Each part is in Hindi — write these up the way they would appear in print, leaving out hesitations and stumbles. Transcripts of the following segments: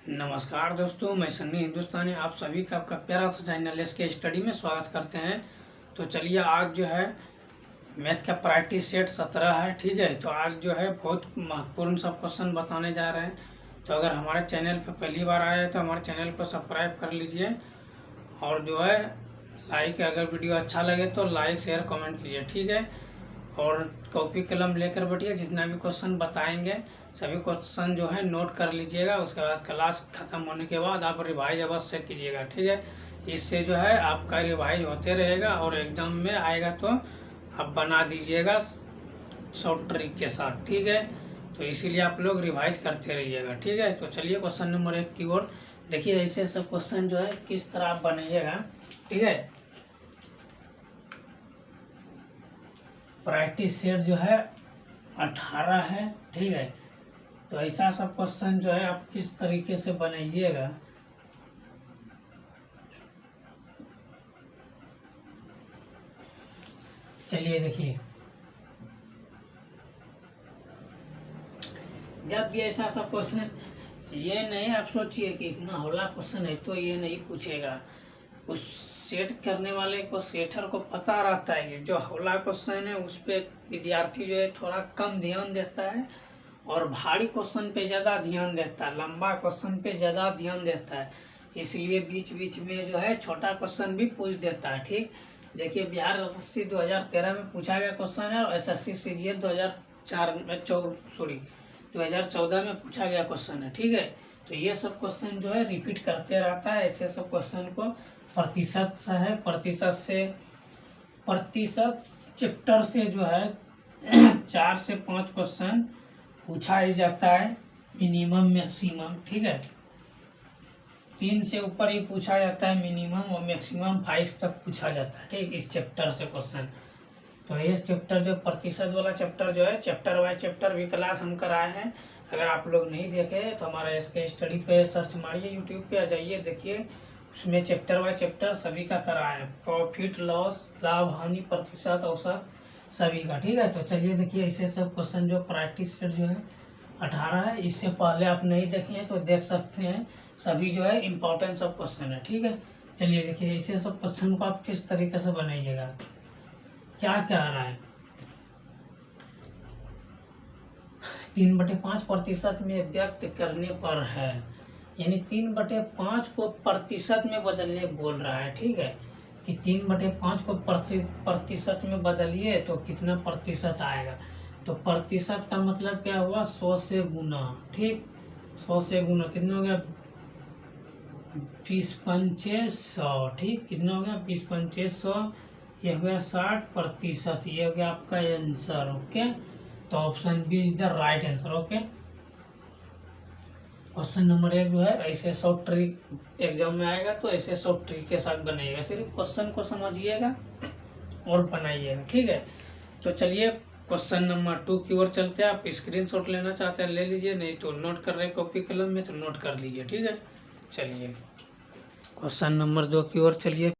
नमस्कार दोस्तों, मैं सन्नी हिंदुस्तानी आप सभी का आपका प्यारा सा चैनल एसके स्टडी में स्वागत करते हैं। तो चलिए, आज जो है मैथ का प्रायोरिटी सेट 17 है। ठीक है, तो आज जो है बहुत महत्वपूर्ण सब क्वेश्चन बताने जा रहे हैं। तो अगर हमारे चैनल पर पहली बार आए हैं तो हमारे चैनल को सब्सक्राइब कर लीजिए और जो है लाइक, अगर वीडियो अच्छा लगे तो लाइक शेयर कमेंट कीजिए। ठीक है, और कॉपी कलम लेकर बैठिए, जितना भी क्वेश्चन बताएंगे सभी क्वेश्चन जो है नोट कर लीजिएगा। उसके बाद क्लास खत्म होने के बाद आप रिवाइज अवश्य कीजिएगा। ठीक है, इससे जो है आपका रिवाइज होते रहेगा और एग्जाम में आएगा तो आप बना दीजिएगा शॉर्ट ट्रिक के साथ। ठीक है, तो इसीलिए आप लोग रिवाइज करते रहिएगा। ठीक है, तो चलिए क्वेश्चन नंबर 1 की ओर देखिए। ऐसे सब क्वेश्चन जो है किस तरह आप बनाइएगा। ठीक है, प्रायोरिटी सेट जो है 18 है। ठीक है, तो ऐसा सब क्वेश्चन जो है आप किस तरीके से बनाइएगा। चलिए देखिए, जब भी ऐसा सब क्वेश्चन, ये नहीं आप सोचिए कि इतना होला क्वेश्चन है तो ये नहीं पूछेगा। उस सेट करने वाले को, सेटर को पता रहता है कि जो होला क्वेश्चन है उस पर विद्यार्थी जो है थोड़ा कम ध्यान देता है और भारी क्वेश्चन पे ज़्यादा ध्यान देता है, लंबा क्वेश्चन पे ज़्यादा ध्यान देता है। इसलिए बीच बीच में जो है छोटा क्वेश्चन भी पूछ देता है। ठीक, देखिए बिहार एसएससी 2013 में पूछा गया क्वेश्चन है और एसएससी सीजीएल 2014 में पूछा गया क्वेश्चन है। ठीक है, तो ये सब क्वेश्चन जो है रिपीट करते रहता है। ऐसे सब क्वेश्चन को प्रतिशत से है, प्रतिशत चैप्टर से जो है 4 से 5 क्वेश्चन पूछा ही जाता है, मिनिमम मैक्सिमम। ठीक है, 3 से ऊपर ही पूछा जाता है मिनिमम, और मैक्सिमम 5 तक पूछा जाता है। ठीक, इस चैप्टर से क्वेश्चन। तो ये चैप्टर जो प्रतिशत वाला चैप्टर जो है, चैप्टर वाइज चैप्टर भी क्लास हम कराए हैं। अगर आप लोग नहीं देखे तो हमारा इसके स्टडी पे सर्च मारिए, यूट्यूब पे आ जाइए, देखिए उसमें चैप्टर वाइज चैप्टर सभी का कराए हैं। प्रॉफिट लॉस, लाभ हानि, प्रतिशत, औसत, सभी का। ठीक है, तो चलिए देखिए, ऐसे सब क्वेश्चन जो प्रायोरिटी सेट जो है 18 है। इससे पहले आप नहीं देखे हैं तो देख सकते हैं, सभी जो है इम्पोर्टेंट सब क्वेश्चन है। ठीक है, चलिए देखिए, ऐसे सब क्वेश्चन को आप किस तरीके से बनाइएगा। क्या कह रहा है, 3/5 प्रतिशत में व्यक्त करने पर है, यानी 3/5 को प्रतिशत में बदलने बोल रहा है। ठीक है, कि 3/5 को प्रतिशत में बदलिए तो कितना प्रतिशत आएगा। तो प्रतिशत का मतलब क्या हुआ, 100 से गुना। ठीक, 100 से गुना कितना हो गया, 20×5 100। ठीक, कितना हो गया, 20×5 100, ये हो गया 60%। ये हो गया आपका आंसर। ओके, तो option B is the right answer. Okay, question number 1 जो है ऐसे शॉर्ट ट्रिक एग्जाम में आएगा तो ऐसे शॉर्ट ट्रिक के साथ बनाइएगा, सिर्फ क्वेश्चन को समझिएगा और बनाइएगा। ठीक है, तो चलिए क्वेश्चन नंबर 2 की ओर चलते हैं। आप स्क्रीनशॉट लेना चाहते हैं ले लीजिए, नहीं तो नोट कर रहे कॉपी कलम में तो नोट कर लीजिए। ठीक है, चलिए क्वेश्चन नंबर 2 की ओर चलिए।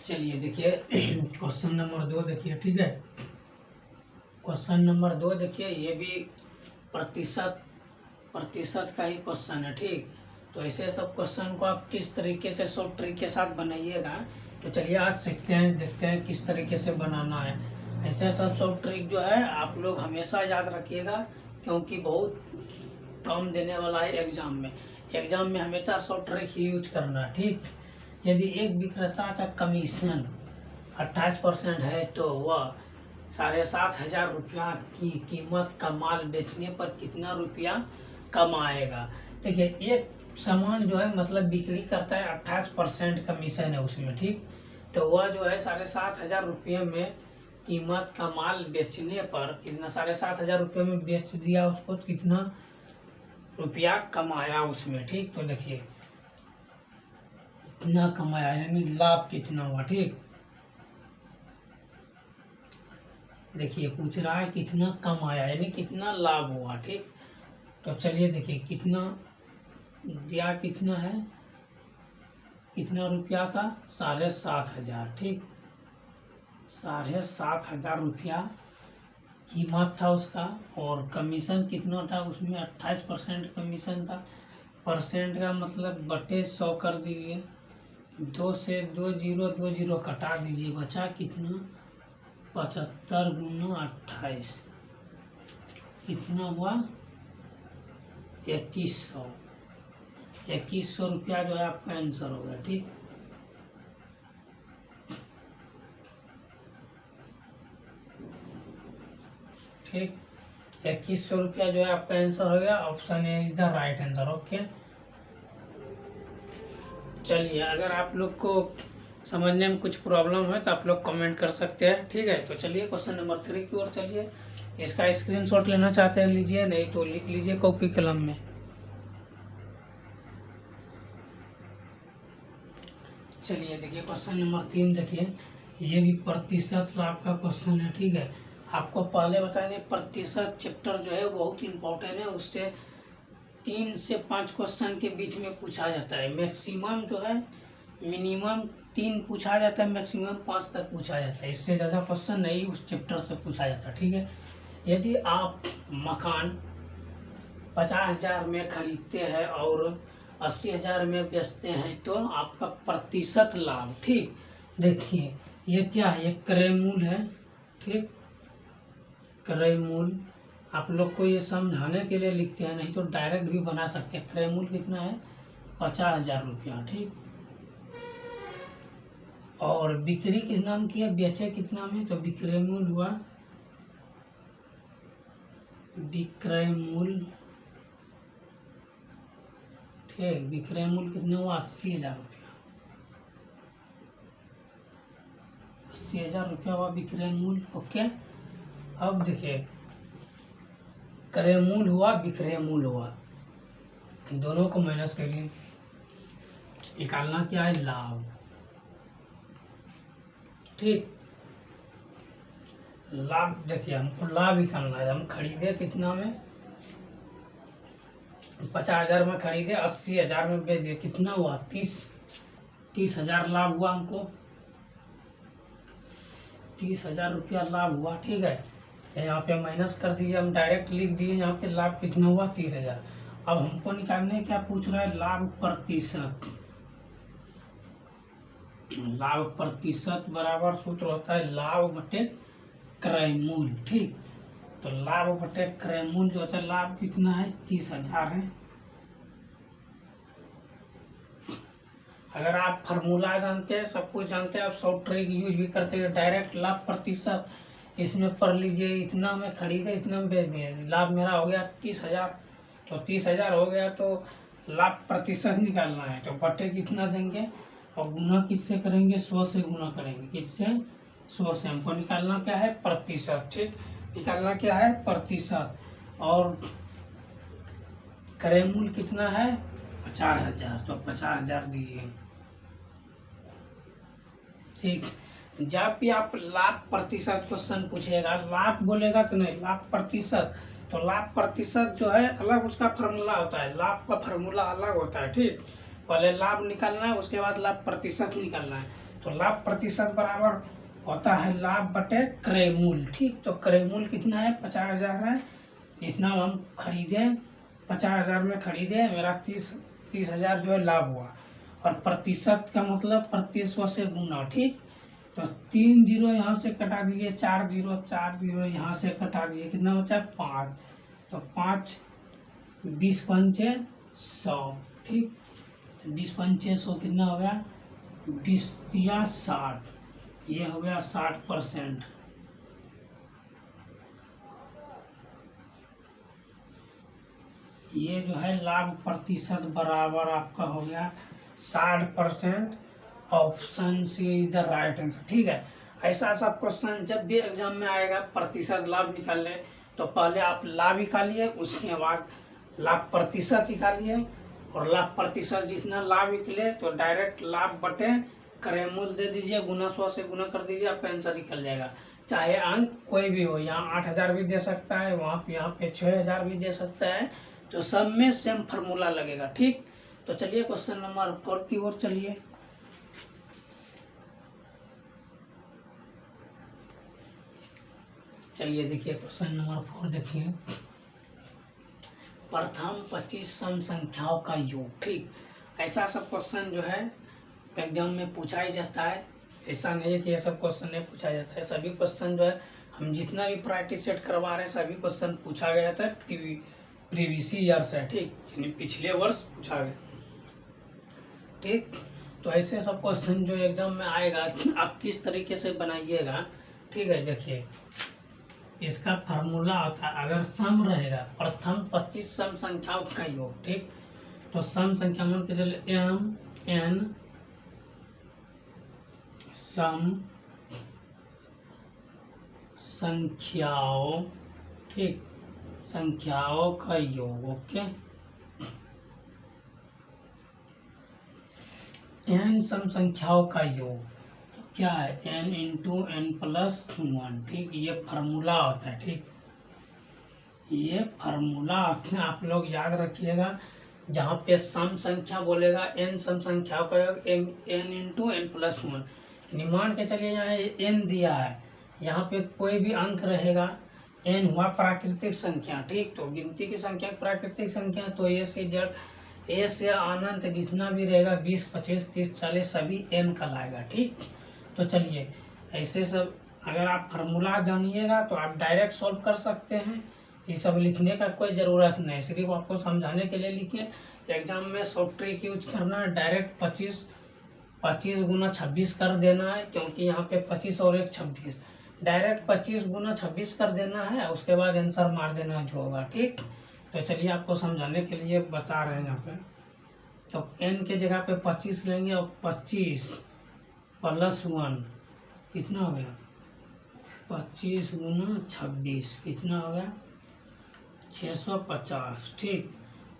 चलिए देखिए क्वेश्चन नंबर 2 देखिए। ठीक है, क्वेश्चन नंबर 2 देखिए, ये भी प्रतिशत का ही क्वेश्चन है। ठीक, तो ऐसे सब क्वेश्चन को आप किस तरीके से शॉर्ट ट्रिक के साथ बनाइएगा। तो चलिए आज सीखते हैं, देखते हैं किस तरीके से बनाना है। ऐसे सब शॉर्ट ट्रिक जो है आप लोग हमेशा याद रखिएगा, क्योंकि बहुत कम देने वाला है एग्जाम में। एग्जाम में हमेशा शॉर्ट ट्रिक ही यूज करना है। ठीक, यदि एक विक्रेता का कमीशन 28% है तो वह 7,500 रुपया की कीमत का माल बेचने पर कितना रुपया कमाएगा। देखिए, एक सामान जो है मतलब बिक्री करता है, 28% कमीशन है उसमें। ठीक, तो वह जो है 7,500 रुपये में कीमत का माल बेचने पर कितना, 7,500 रुपये में बेच दिया उसको, तो कितना रुपया कमाया उसमें। ठीक, तो देखिए कितना कमाया यानी लाभ कितना हुआ। ठीक, देखिए पूछ रहा है कितना कमाया यानी कितना लाभ हुआ। ठीक, तो चलिए देखिए कितना दिया, कितना है कितना रुपया था, 7,500, ठीक, 7,500 रुपया कीमत था उसका। और कमीशन कितना था उसमें, 28% कमीशन था। परसेंट का मतलब बटे 100 कर दीजिए, 2 से 2 जीरो कटा दीजिए, बचा कितना, 75 गुना 28, कितना हुआ, 2100। 2100 रुपया जो है आपका आंसर होगा, ठीक। ठीक, 2100 रुपया जो है आपका आंसर हो गया। Option A is the right answer. Okay, चलिए, अगर आप लोग को समझने में कुछ प्रॉब्लम है तो आप लोग कमेंट कर सकते हैं, ठीक है। तो चलिए क्वेश्चन नंबर 3 की ओर चलिए। इसका स्क्रीनशॉट लेना चाहते हैं लीजिए, नहीं तो लिख लीजिए कॉपी कलम में। चलिए देखिए क्वेश्चन नंबर 3 देखिए, ये भी प्रतिशत लाभ का क्वेश्चन है, ठीक है। आपको पहले बता दें प्रतिशत चैप्टर जो है बहुत इंपॉर्टेंट है, उससे 3 से 5 क्वेश्चन के बीच में पूछा जाता है। मैक्सिमम जो है मिनिमम 3 पूछा जाता है, मैक्सिमम 5 तक पूछा जाता है। इससे ज़्यादा क्वेश्चन नहीं उस चैप्टर से पूछा जाता, ठीक है। यदि आप मकान 50,000 में खरीदते हैं और 80,000 में बेचते हैं तो आपका प्रतिशत लाभ, ठीक। देखिए ये क्या है, ये क्रय मूल्य है, ठीक, क्रय मूल्य। आप लोग को ये समझाने के लिए लिखते हैं, नहीं तो डायरेक्ट भी बना सकते हैं। क्रय मूल्य कितना है, 50,000 रुपया, ठीक। और बिक्री किस नाम की है, बेचे कितना में, तो विक्रय मूल्य हुआ, विक्रय मूल्य, ठीक। विक्रय मूल्य कितना हुआ, 80,000 रुपया, 80,000 रुपया हुआ विक्रय मूल्य। ओके, अब देखिए क्रय मूल्य हुआ, विक्रय मूल्य हुआ, दोनों को माइनस करिए, निकालना क्या है, लाभ, ठीक। लाभ देखिए हमको लाभ निकालना है। हम खरीदे कितना में, 50,000 में खरीदे, 80,000 में बेच दिए, कितना हुआ, 30,000 लाभ हुआ हमको, 30,000 रुपया लाभ हुआ, ठीक है। यहाँ पे माइनस कर दीजिए, हम डायरेक्ट लिख दिए यहाँ पे लाभ कितना हुआ, 30,000। अब हमको निकालने क्या पूछ रहा है, लाभ प्रतिशत। लाभ प्रतिशत बराबर सूत्र होता है लाभ बटे क्रय मूल्य, ठीक। तो लाभ बटे क्रय मूल्य जो होता है, लाभ कितना है, 30,000 है। अगर आप फार्मूला जानते हैं, सब कुछ जानते हैं, आप सॉफ्ट ट्रिक यूज भी करते हैं, डायरेक्ट लाभ प्रतिशत इसमें पढ़ लीजिए, इतना में खरीदे इतना में बेच दिए, लाभ मेरा हो गया 30,000। तो 30,000 हो गया तो लाभ प्रतिशत निकालना है, तो बटे कितना देंगे और गुना किससे करेंगे, 100 से गुना करेंगे, किससे, 100 से। हमको निकालना क्या है, प्रतिशत, ठीक। निकालना क्या है, प्रतिशत। और क्रय मूल्य कितना है, 50,000, तो 50,000 दिए, ठीक। जब भी आप लाभ प्रतिशत क्वेश्चन पूछेगा, लाभ बोलेगा तो नहीं, लाभ प्रतिशत, तो लाभ प्रतिशत जो है अलग उसका फार्मूला होता है, लाभ का फार्मूला अलग होता है, ठीक। पहले लाभ निकालना है, उसके बाद लाभ प्रतिशत निकालना है। तो लाभ प्रतिशत बराबर होता है लाभ बटे क्रय मूल्य, ठीक। तो क्रय मूल्य कितना है, 50,000 है, इतना हम खरीदे, 50,000 में खरीदे, मेरा 30,000 जो है लाभ हुआ। और प्रतिशत का मतलब प्रति 100 से गुना, ठीक। तो 3 जीरो यहाँ से कटा दीजिए, 4 जीरो यहाँ से कटा दीजिए, कितना बचा, 5। तो 5 20 पंचे 100, ठीक। 20 पंचे 100 कितना हो गया, 20 या 60, ये हो गया 60%। ये जो है लाभ प्रतिशत बराबर आपका हो गया 60%। Option C is the right answer, ठीक है। ऐसा सब क्वेश्चन जब भी एग्जाम में आएगा, प्रतिशत लाभ निकालने, तो पहले आप लाभ निकालिए, उसके बाद लाभ प्रतिशत निकालिए, और लाभ प्रतिशत जितना लाभ निकले तो डायरेक्ट लाभ बटे क्रय मूल्य दे दीजिए, गुना 100 से गुना कर दीजिए, आपका आंसर निकल जाएगा। चाहे अंक कोई भी हो, यहाँ 8,000 भी दे सकता है, वहाँ पे यहाँ पे 6,000 भी दे सकता है, तो सब में सेम फार्मूला लगेगा, ठीक। तो चलिए क्वेश्चन नंबर 4 की ओर चलिए। चलिए देखिए क्वेश्चन नंबर 4 देखिए, प्रथम 25 सम संख्याओं का योग। ठीक, ऐसा सब क्वेश्चन जो है एग्जाम में पूछा ही जाता है। ऐसा नहीं है कि ये सब क्वेश्चन नहीं पूछा जाता है, सभी क्वेश्चन जो है हम जितना भी प्रायोरिटी सेट करवा रहे हैं सभी क्वेश्चन पूछा गया था प्रीवियस ईयर से। ठीक, यानी पिछले वर्ष पूछा गया। ठीक, तो ऐसे सब क्वेश्चन जो एग्जाम में आएगा आप किस तरीके से बनाइएगा। ठीक है, देखिए इसका फार्मूला होता है, अगर सम रहेगा प्रथम 25 सम संख्याओं का योग। ठीक, तो सम संख्या मान के चले एम एन सम संख्याओं, ठीक, संख्याओं का योग। ओके, एन सम संख्याओं का योग तो क्या है, एन इंटू एन प्लस 1। ठीक, ये फार्मूला होता है। ठीक, ये फार्मूला आप लोग याद रखिएगा। जहाँ पे सम संख्या बोलेगा एन सम संख्याओं का योग एन इंटू एन प्लस 1। मान के चलिए यहाँ एन दिया है, यहाँ पे कोई भी अंक रहेगा, एन हुआ प्राकृतिक संख्या। ठीक, तो गिनती की संख्या प्राकृतिक संख्या, तो ए से जेड, ए से अनंत जितना भी रहेगा 20 25 30 40 सभी एन कहलाएगा। ठीक, तो चलिए ऐसे सब अगर आप फार्मूला जानिएगा तो आप डायरेक्ट सॉल्व कर सकते हैं, ये सब लिखने का कोई ज़रूरत नहीं, सिर्फ आपको समझाने के लिए लिखिए। एग्जाम में शॉर्ट ट्रिक यूज करना है, डायरेक्ट 25 गुना 26 कर देना है, क्योंकि यहाँ पे 25 और 1 26, डायरेक्ट 25 गुना 26 कर देना है, उसके बाद आंसर मार देना जो होगा। ठीक, तो चलिए आपको समझाने के लिए बता रहे हैं यहाँ पे। तो n के जगह पे 25 लेंगे और 25 प्लस 1 कितना हो गया, 25 गुना 26 कितना हो गया, 650। ठीक,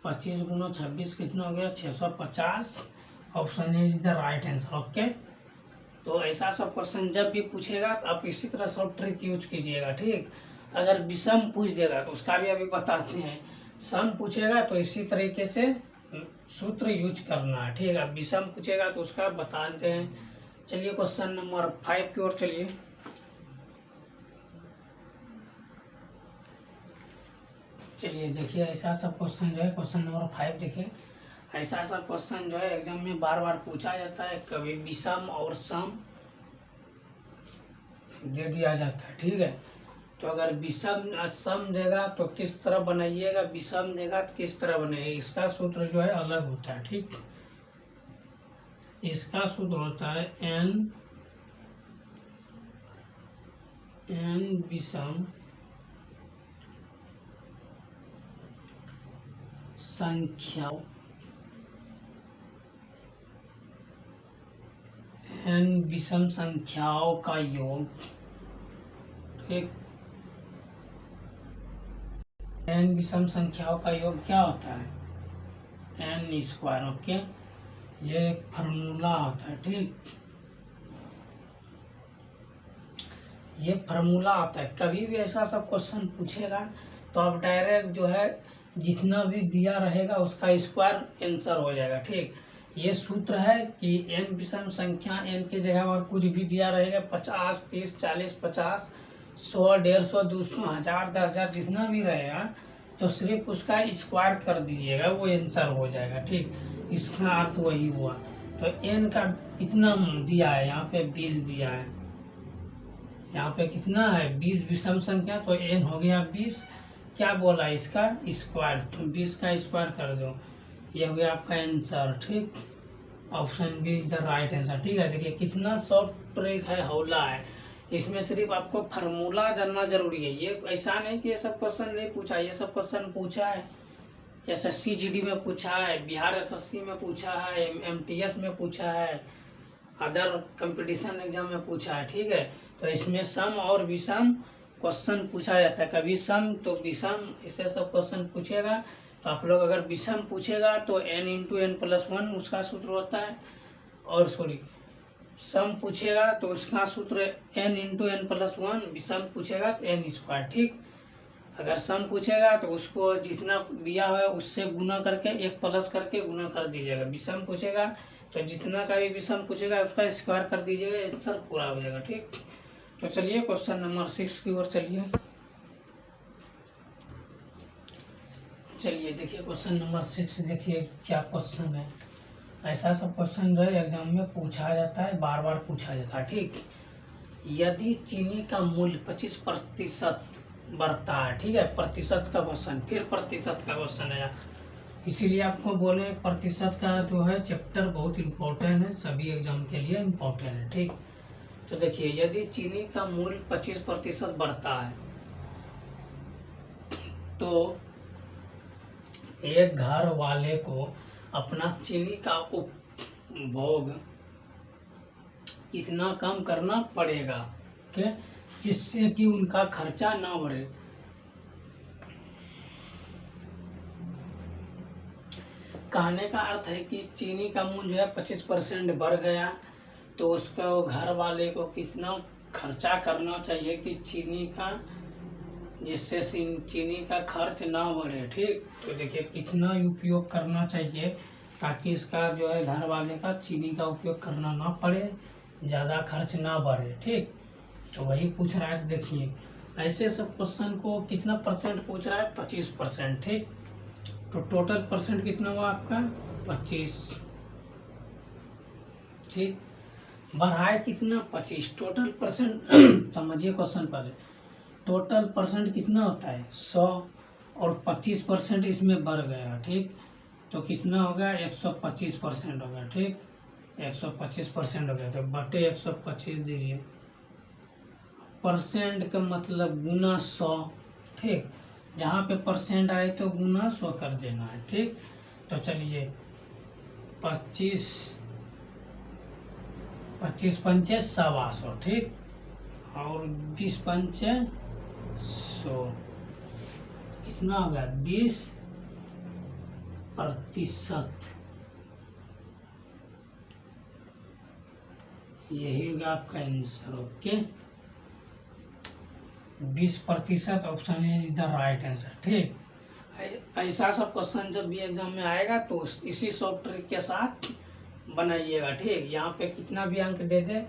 25 गुना 26 कितना हो गया, 650। Option is the right answer. Okay, तो ऐसा सब क्वेश्चन जब भी पूछेगा तो आप इसी तरह सब ट्रिक यूज कीजिएगा। ठीक, अगर विषम पूछ देगा तो उसका भी अभी बताते हैं, सम पूछेगा तो इसी तरीके से सूत्र यूज करना है। ठीक है, विषम पूछेगा तो उसका बताते हैं। चलिए क्वेश्चन नंबर 5 की ओर चलिए। चलिए देखिए ऐसा सब क्वेश्चन जो है, क्वेश्चन नंबर 5 देखिए, ऐसा सब क्वेश्चन जो है एग्जाम में बार बार पूछा जाता है, कभी विषम और सम दे दिया जाता है। ठीक है, तो अगर विषम सम देगा तो किस तरह बनाइएगा, विषम देगा तो किस तरह बनाइएगा, इसका सूत्र जो है अलग होता है। ठीक, इसका सूत्र होता है एन विषम संख्याओं, एन विषम संख्याओं का योग। ठीक, एन विषम संख्याओं का योग क्या होता है, एन स्क्वायर। ओके, ये एक फार्मूला होता है। ठीक, ये फार्मूला आता है, कभी भी ऐसा सब क्वेश्चन पूछेगा तो आप डायरेक्ट जो है जितना भी दिया रहेगा उसका स्क्वायर आंसर हो जाएगा। ठीक, ये सूत्र है कि एन विषम संख्या, एन के जगह पर कुछ भी दिया रहेगा 50 30 40 50 100 150 200 1000 10,000 जितना भी रहेगा तो सिर्फ उसका स्क्वायर कर दीजिएगा, वो आंसर हो जाएगा। ठीक, इसका अर्थ वही हुआ। तो एन का कितना दिया है, यहाँ पे 20 दिया है, यहाँ पे कितना है 20 विषम संख्या, तो एन हो गया 20। क्या बोला, इसका स्क्वायर, तो 20 का स्क्वायर कर दो, ये हो गया आपका आंसर। ठीक, option B is the right answer. ठीक है, देखिए कितना शॉर्ट ट्रिक है, हौला है, इसमें सिर्फ आपको फार्मूला जानना जरूरी है। ये ऐसा नहीं कि ये सब क्वेश्चन नहीं पूछा, ये सब क्वेश्चन पूछा है, SSC GD में पूछा है, बिहार SSC में पूछा है, MTS में पूछा है, अदर कंपटीशन एग्जाम में पूछा है। ठीक है, तो इसमें सम और विषम क्वेश्चन पूछा जाता है, कभी सम तो विषम, इससे सब क्वेश्चन पूछेगा तो आप लोग अगर विषम पूछेगा तो n इंटू एन प्लस 1 उसका सूत्र होता है, और सॉरी सम पूछेगा तो उसका सूत्र n इंटू एन प्लस 1, विषम पूछेगा तो n स्क्वायर। ठीक, अगर सम पूछेगा तो उसको जितना दिया है उससे गुना करके 1 प्लस करके गुना कर दीजिएगा, विषम पूछेगा तो जितना का भी विषम पूछेगा उसका स्क्वायर कर दीजिएगा, आंसर पूरा हो जाएगा। ठीक, तो चलिए क्वेश्चन नंबर 6 की ओर चलिए। चलिए देखिए क्वेश्चन नंबर 6, देखिए क्या क्वेश्चन है। ऐसा सब क्वेश्चन जो है एग्जाम में पूछा जाता है, बार बार पूछा जाता है। ठीक, यदि चीनी का मूल्य 25% बढ़ता है, ठीक है, प्रतिशत का क्वेश्चन, फिर प्रतिशत का क्वेश्चन है, इसीलिए आपको बोले प्रतिशत का जो है चैप्टर बहुत इम्पोर्टेंट है, सभी एग्जाम के लिए इम्पोर्टेंट है। ठीक, तो देखिए यदि चीनी का मूल्य 25% बढ़ता है तो एक घर वाले को अपना चीनी का उपभोग कितना कम करना पड़ेगा, के जिससे कि उनका खर्चा ना बढ़े। कहने का अर्थ है कि चीनी का मूल्य है 25% बढ़ गया, तो उसको घर वाले को कितना खर्चा करना चाहिए कि चीनी का, जिससे चीनी का खर्च ना बढ़े। ठीक, तो देखिए कितना उपयोग करना चाहिए ताकि इसका जो है घर वाले का चीनी का उपयोग करना ना पड़े, ज़्यादा खर्च ना बढ़े। ठीक, तो वही पूछ रहा है। तो देखिए ऐसे सब क्वेश्चन को कितना परसेंट पूछ रहा है, 25%। ठीक, तो टोटल परसेंट कितना हुआ आपका, 25। ठीक, बढ़ाए कितना, 25, टोटल परसेंट समझिए क्वेश्चन पहले। टोटल परसेंट कितना होता है, 100, और 25% इसमें बढ़ गया। ठीक, तो कितना हो गया, 125% हो गया। ठीक, 125% हो गया, तो बटे 125 दीजिए, परसेंट का मतलब गुना 100। ठीक, जहाँ पे परसेंट आए तो गुना 100 कर देना है। ठीक, तो चलिए 25 पंचे 125। ठीक, और 20 पंचे 100, कितना हो गया, 20%। यही होगा आपका answer. Okay, 20% option is the right answer. ठीक, ऐसा सब क्वेश्चन जब भी एग्जाम में आएगा तो इसी शॉर्ट ट्रिक के साथ बनाइएगा। ठीक, यहाँ पे कितना भी अंक दे दे,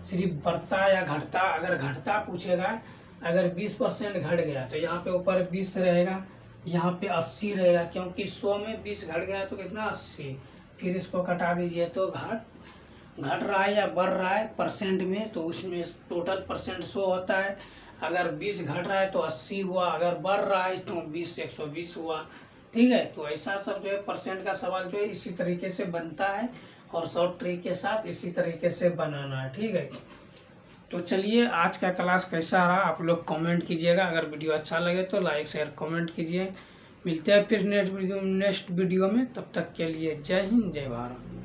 सिर्फ बढ़ता या घटता, अगर घटता पूछेगा, अगर 20% घट गया तो यहाँ पे ऊपर 20 रहेगा, यहाँ पे 80 रहेगा, क्योंकि 100 में 20 घट गया तो कितना, 80। फिर इसको कटा दीजिए, तो घट रहा है या बढ़ रहा है परसेंट में, तो उसमें टोटल परसेंट 100 होता है। अगर 20 घट रहा है तो 80 हुआ, अगर बढ़ रहा है तो 20 120 हुआ। ठीक है, तो ऐसा सब जो है परसेंट का सवाल जो है इसी तरीके से बनता है, और शॉर्ट ट्रिक के साथ इसी तरीके से बनाना है। ठीक है, तो चलिए आज का क्लास कैसा रहा आप लोग कमेंट कीजिएगा। अगर वीडियो अच्छा लगे तो लाइक शेयर कमेंट कीजिए। मिलते हैं फिर नेक्स्ट वीडियो में। तब तक के लिए जय हिंद, जय भारत।